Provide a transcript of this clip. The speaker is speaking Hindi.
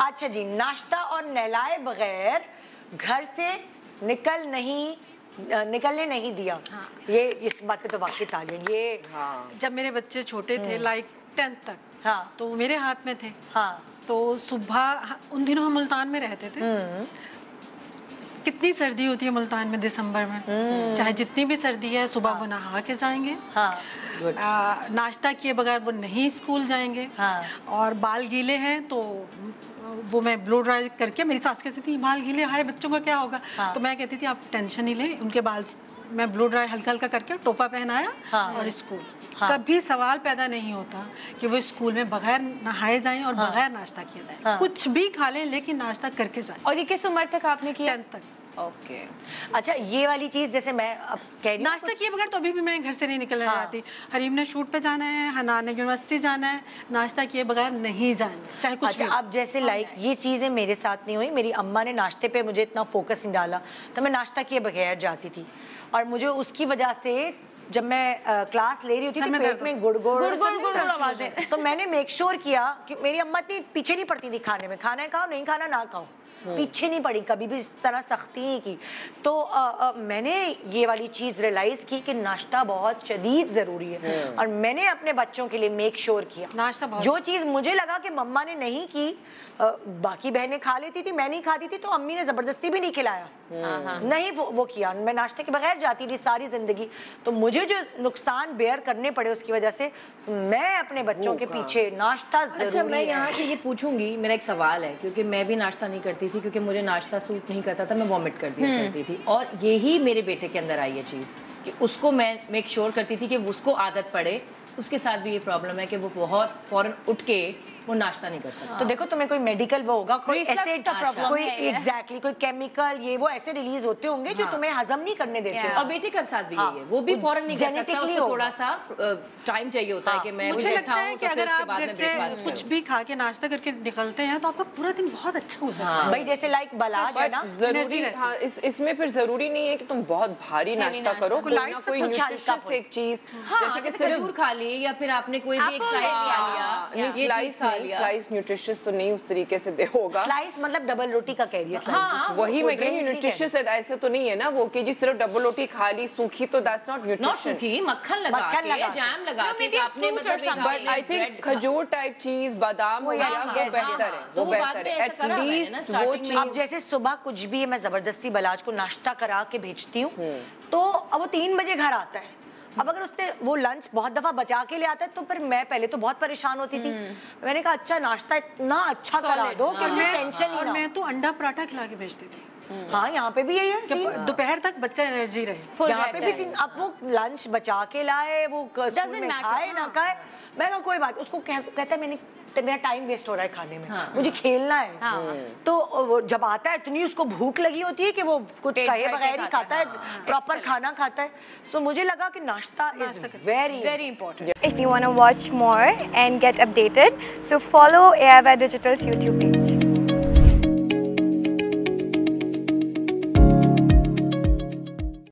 अच्छा जी, नाश्ता और नहलाए बगैर घर से निकलने नहीं दिया। हाँ। ये इस बात पे तो वाकई तालियां। ये हाँ। जब मेरे बच्चे छोटे थे लाइक 10th तक, हाँ, तो मेरे हाथ में थे। हाँ। तो सुबह उन दिनों हम मुल्तान में रहते थे। कितनी सर्दी होती है मुल्तान में दिसंबर में, चाहे जितनी भी सर्दी है, सुबह वो नहा के जाएंगे। हाँ। नाश्ता किए बगैर वो नहीं स्कूल जाएंगे। हाँ। और बाल गीले हैं तो वो मैं ब्लो ड्राई करके, मेरी सास कहती थी बाल गीले हाय बच्चों का क्या होगा। हाँ। तो मैं कहती थी आप टेंशन नहीं लें, उनके बाल मैं ब्लो ड्राई हल्का हल्का करके टोपा पहनाया। हाँ। और स्कूल। हाँ। कभी सवाल पैदा नहीं होता कि वो स्कूल में बगैर नहाए जाएं और बगैर नाश्ता किया जाए। हाँ। कुछ भी खा लें लेकिन नाश्ता करके जाएं। और ये किस उम्र तक आपने किया? 10th तक। ओके। अच्छा, ये वाली चीज जैसे मैं अब कह रही नाश्ता किए बगैर तो अभी भी मैं घर से नहीं निकलने जाती। हरीम ने शूट पे जाना है, हनान ने यूनिवर्सिटी जाना है, नाश्ता किए बगैर नहीं जाना चाहे कुछ। अच्छा, अब जैसे लाइक ये चीजें मेरे साथ नहीं हुई, मेरी अम्मा ने नाश्ते पे मुझे इतना फोकस नहीं डाला तो मैं नाश्ता किए बगैर जाती थी और मुझे उसकी वजह से जब मैं क्लास ले रही होती थी पेट में गुड़ आवाजें, तो मैंने मेक श्योर किया कि मेरी अम्मा इतनी पीछे नहीं पड़ती थी खाने में, खाना है खाओ, नहीं खाना ना खाओ, पीछे नहीं पड़ी, कभी भी इस तरह सख्ती नहीं की। तो मैंने ये वाली चीज़ रियलाइज़ की कि नाश्ता बहुत शदीद ज़रूरी है और मैंने अपने बच्चों के लिए मेक श्योर किया नाश्ता। जो चीज़ मुझे लगा कि मम्मा ने नहीं की, बाकी बहनें खा लेती थी, मैं नहीं खाती थी, तो अम्मी ने ज़बरदस्ती भी नहीं खिलाया, नहीं वो किया। मैं नाश्ते के बगैर जाती थी सारी ज़िंदगी, तो मुझे जो नुकसान बेयर करने पड़े उसकी वजह से मैं अपने बच्चों के पीछे नाश्ता ज़रूरी है। अच्छा, मैं यहाँ से ये पूछूंगी, मेरा एक सवाल है, क्योंकि मैं भी नाश्ता नहीं करती थी, क्योंकि मुझे नाश्ता सूट नहीं करता था, मैं वॉमिट कर दिया करती थी। और यही मेरे बेटे के अंदर आई है चीज़ कि उसको मैं मेक श्योर करती थी कि उसको आदत पड़े। उसके साथ भी ये प्रॉब्लम है कि वो बहुत फौरन उठ के वो नाश्ता नहीं कर सकता। तो देखो तुम्हें कोई मेडिकल वो होगा, कोई ऐसे कोई एग्जैक्टली कोई केमिकल ये वो ऐसे रिलीज होते होंगे जो तुम्हें हजम नहीं करने देते। और बेटे के साथ भी यही है, वो भी फौरन नहीं कर सकता, उसको थोड़ा सा टाइम चाहिए होता है कि मैं मुझे लगता है कि अगर आप घर से कुछ भी खा के नाश्ता करके निकलते हैं तो आपका पूरा दिन बहुत अच्छा हो सकता है। भाई जैसे लाइक बलाज है ना, जरूरी इसमें फिर जरूरी नहीं है कि तुम बहुत भारी नाश्ता करो, कोई न्यूट्रिशियस एक चीज जैसे कि खजूर खा ली या फिर आपने कोई भी एक स्लाइस खा लिया। स्लाइस न्यूट्रिशियस तो नहीं उस तरीके से होगा। स्लाइस मतलब डबल रोटी का कह रही है स्लाइस। वही मैं कह रही हूं, न्यूट्रिशियस ऐसे तो नहीं है ना वो कि जी सिर्फ डबल रोटी खा ली सूखी, तो दैट्स नॉट न्यूट्रिशन। सूखी मक्खन लगा के जैम लगा के आपने मतलब, बट आई थिंक खजूर टाइप चीज, बादाम हो गया, वो बेहतर है, वो बेहतर है एटलीस्ट वो चीज। अब जैसे सुबह कुछ भी मैं जबरदस्ती बलाज को नाश्ता करा के भेजती हूँ तो अब वो 3 बजे घर आता है। अब अगर उसने वो लंच बहुत दफा बचा के ले आता है तो फिर मैं पहले तो बहुत परेशान होती थी। मैंने कहा अच्छा नाश्ता इतना अच्छा करा दो कि मुझे टेंशन ही ना। मैं तो अंडा पराठा खिला के भेजती थी। हाँ, यहाँ पे भी यही है, दोपहर तक बच्चा एनर्जी रहे। यहाँ पे भी अब वो लंच बचा के लाए, वो स्कूल में खाए ना खाए, मैं कहा कोई बात, उसको कहता है मेरा टाइम वेस्ट हो रहा है खाने में, मुझे खेलना है। तो वो जब आता है इतनी उसको भूख लगी होती है कि वो कुछ कहे बगैर ही खाता है, प्रॉपर खाना खाता है। सो मुझे लगा कि नाश्ता is very important. If you want to watch more and get updated, so follow AIY Digital's YouTube page.